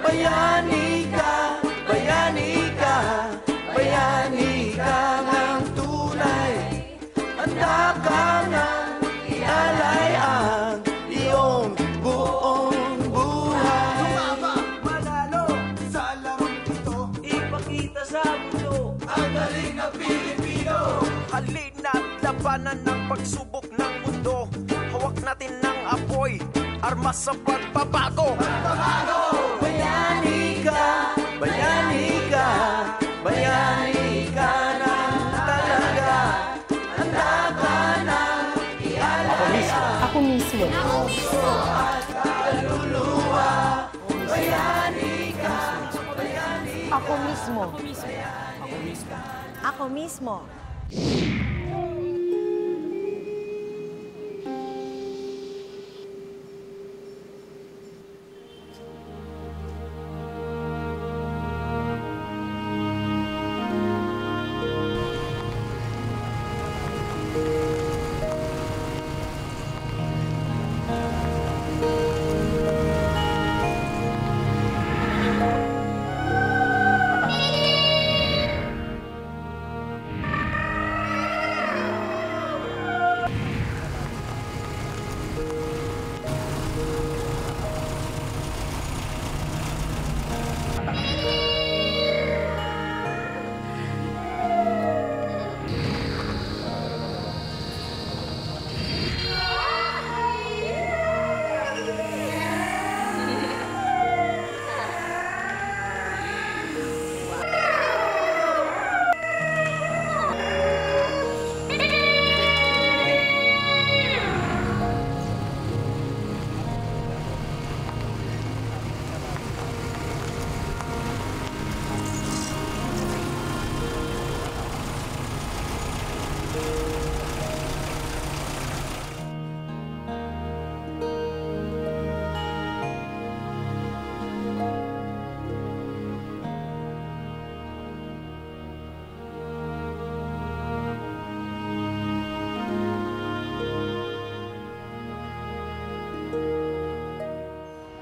Bayani ka, bayani ka, bayani ka ng tunay. Handa ka nang ialay ang iyong buong buhay. Sumama, manalo sa larong ito. Ipakita sa mundo Ang galing ng Pilipino. Halina't labanan ng pagsubok ng mundo. Hawak natin ng apoy, armas sa pagbabago. Bayani ka, bayani ka, bayani ka nang talaga. Handa ka nang ialay Ako mismo. at kaluluwa. Bayani ka, bayani Ako mismo. Ako mismo.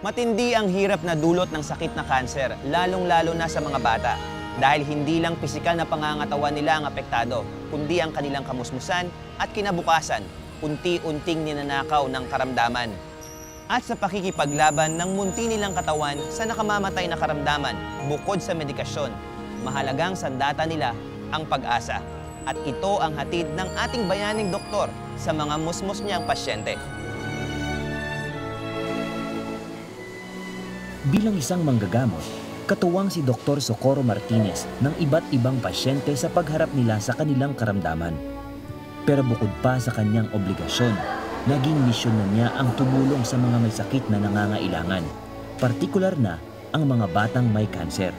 Matindi ang hirap na dulot ng sakit na kanser, lalong-lalo na sa mga bata. Dahil hindi lang pisikal na pangangatawan nila ang apektado, kundi ang kanilang kamusmusan at kinabukasan, unti-unting ninanakaw ng karamdaman. At sa pakikipaglaban ng munti nilang katawan sa nakamamatay na karamdaman, bukod sa medikasyon, mahalagang sandata nila ang pag-asa. At ito ang hatid ng ating bayaning doktor sa mga musmus niyang pasyente. Bilang isang manggagamot, katuwang si Dr. Socorro Martinez ng iba't ibang pasyente sa pagharap nila sa kanilang karamdaman. Pero bukod pa sa kanyang obligasyon, naging misyon na niya ang tumulong sa mga may sakit na nangangailangan, partikular na ang mga batang may kanser.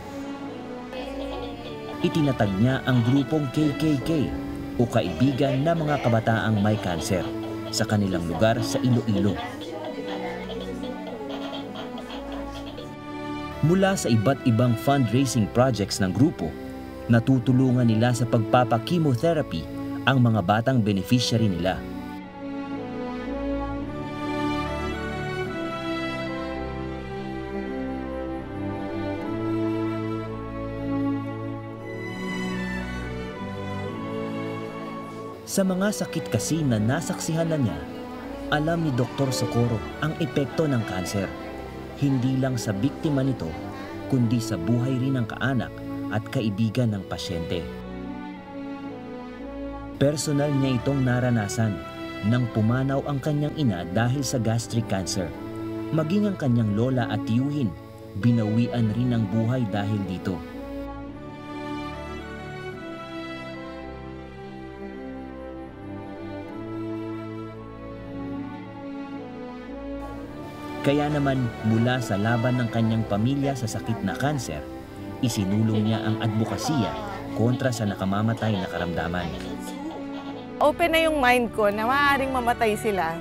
Itinatag niya ang grupong KKK o Kaibigan na mga Kabataang May Kanser sa kanilang lugar sa Iloilo. Mula sa iba't ibang fundraising projects ng grupo, natutulungan nila sa pagpapa-chemotherapy ang mga batang beneficiary nila. Sa mga sakit kasi na nasaksihan na niya, alam ni Dr. Socorro ang epekto ng kanser. Hindi lang sa biktima nito, kundi sa buhay rin ng kaanak at kaibigan ng pasyente. Personal niya itong naranasan nang pumanaw ang kanyang ina dahil sa gastric cancer. Maging ang kanyang lola at tiyuhin, binawian rin ang buhay dahil dito. Kaya naman mula sa laban ng kanyang pamilya sa sakit na kanser, isinulong niya ang advokasya kontra sa nakamamatay na karamdaman. Open na yung mind ko na maaaring mamatay sila.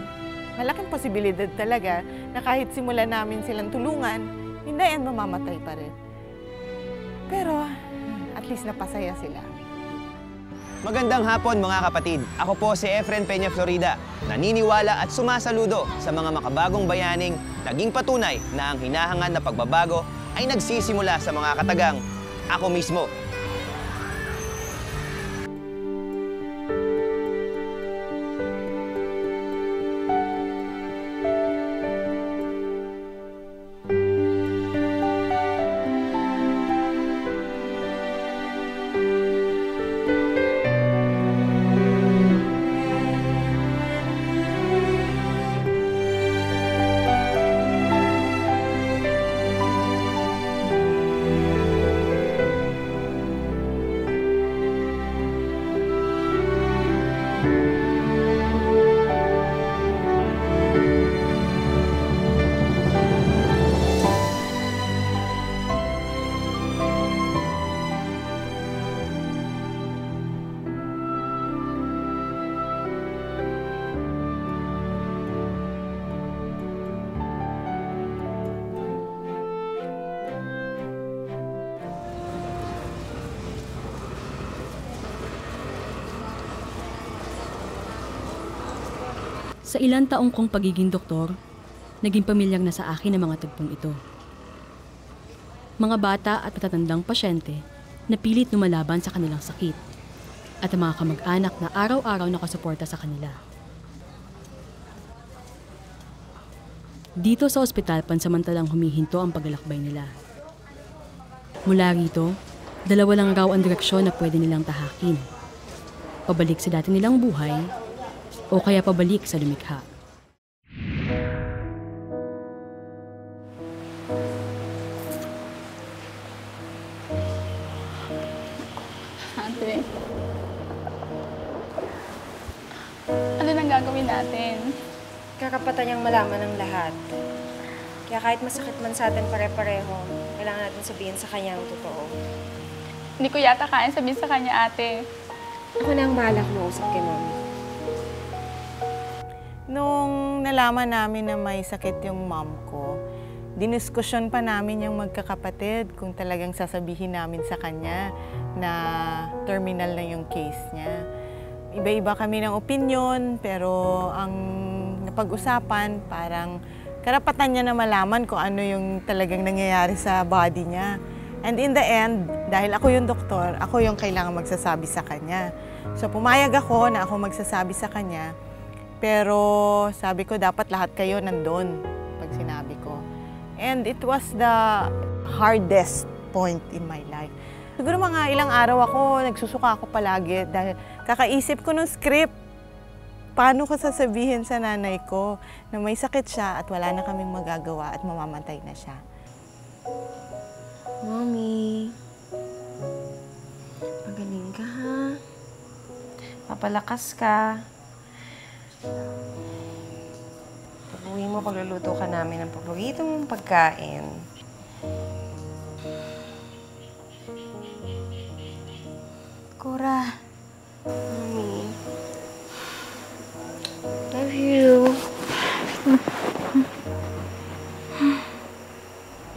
Malaking posibilidad talaga na kahit simulan namin silang tulungan, hindi yan mamamatay pa rin. Pero at least napasaya sila. Magandang hapon mga kapatid. Ako po si Efren Peña Florida. Naniniwala at sumasaludo sa mga makabagong bayaning naging patunay na ang hinahangad na pagbabago ay nagsisimula sa mga katagang ako mismo. Sa ilang taong kong pagiging doktor, naging pamilyar na sa akin ang mga tagpong ito. Mga bata at matatandang pasyente na pilit lumalaban sa kanilang sakit at ang mga kamag-anak na araw-araw nakasuporta sa kanila. Dito sa ospital, pansamantalang humihinto ang paglalakbay nila. Mula rito, dalawa lang raw ang direksyon na pwede nilang tahakin. Pabalik sa dati nilang buhay o kaya pabalik sa lumikha. Ate, ano nang gagawin natin? Kakapatan niyang malaman ng lahat. Kaya kahit masakit man sa atin pare-pareho, kailangan natin sabihin sa kanya ang totoo. Hindi ko yata kaya sabihin sa kanya, ate. Ako na ang bahala kumausap kay Mami. Nung nalaman namin na may sakit yung mom ko, diniskusyon pa namin yung magkakapatid kung talagang sasabihin namin sa kanya na terminal na yung case niya. Iba-iba kami ng opinion, pero ang napag-usapan, parang karapatan niya na malaman kung ano yung talagang nangyayari sa body niya. And in the end, dahil ako yung doktor, ako yung kailangan magsasabi sa kanya. So pumayag ako na ako magsasabi sa kanya, pero sabi ko dapat lahat kayo nandun pag sinabi ko. And it was the hardest point in my life. Siguro mga ilang araw ako, nagsusuka ako palagi dahil kakaisip ko ng script. Paano ko sasabihin sa nanay ko na may sakit siya at wala na kaming magagawa at mamamatay na siya. Mami, magaling ka ha. Papalakas ka. Pag-uwi mo, pagluluto ka namin ng paborito mong pagkain. Cora. Mami. Love you.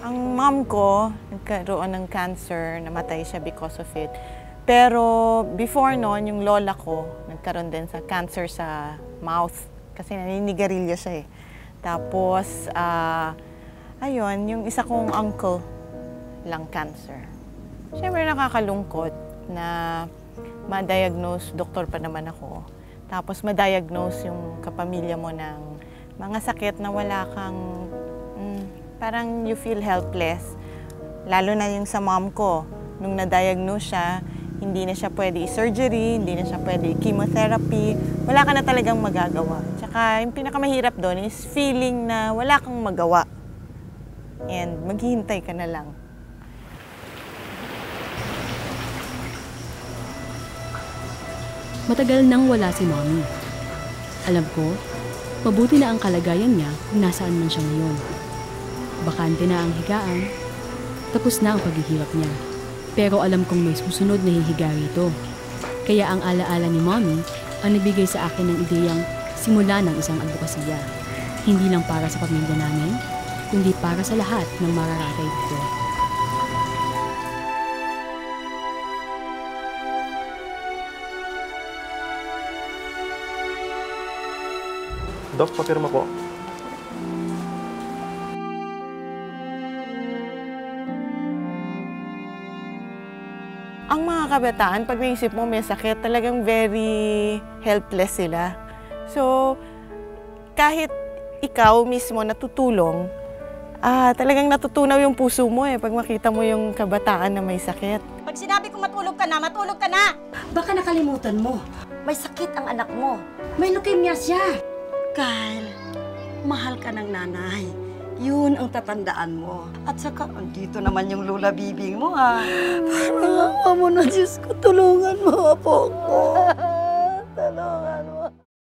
Ang mom ko, nagkaroon ng cancer, namatay siya because of it. Pero before noon, yung lola ko, nagkaroon din sa cancer sa mouth. Kasi naninigarilyo siya eh. Tapos, ayun, yung isa kong uncle, lung cancer. Siyempre nakakalungkot na ma-diagnose, doktor pa naman ako. Tapos ma-diagnose yung kapamilya mo ng mga sakit na wala kang, parang you feel helpless. Lalo na yung sa mom ko, nung na-diagnose siya, hindi na siya pwede i-surgery, hindi na siya pwede i-chemotherapy, wala ka na talagang magagawa. Tsaka yung pinakamahirap doon is feeling na wala kang magawa. And maghihintay ka na lang. Matagal nang wala si Mommy. Alam ko, mabuti na ang kalagayan niya kung nasaan man siya ngayon. Bakante na ang higaan, tapos na ang paghihirap niya. Pero alam kong may susunod na hihiga rito. Kaya ang alaala ni Mommy ang nabigay sa akin ng ideyang simula ng isang advokasya. Hindi lang para sa pamilya namin, kundi para sa lahat ng mararatay dito. Dok, papirma po. Ang mga kabataan, pag naisip mo may sakit, talagang very helpless sila. So, kahit ikaw mismo natutulong, talagang natutunaw yung puso mo pag makita mo yung kabataan na may sakit. Pag sinabi ko matulog ka na, matulog ka na! Baka nakalimutan mo, may sakit ang anak mo. May leukemia siya. Kyle, mahal ka ng nanay. Yun ang tatandaan mo. At saka, andito naman yung Lola Bibing mo, Parang awa mo na, Diyos ko. Tulungan mo po ako. Tulungan mo.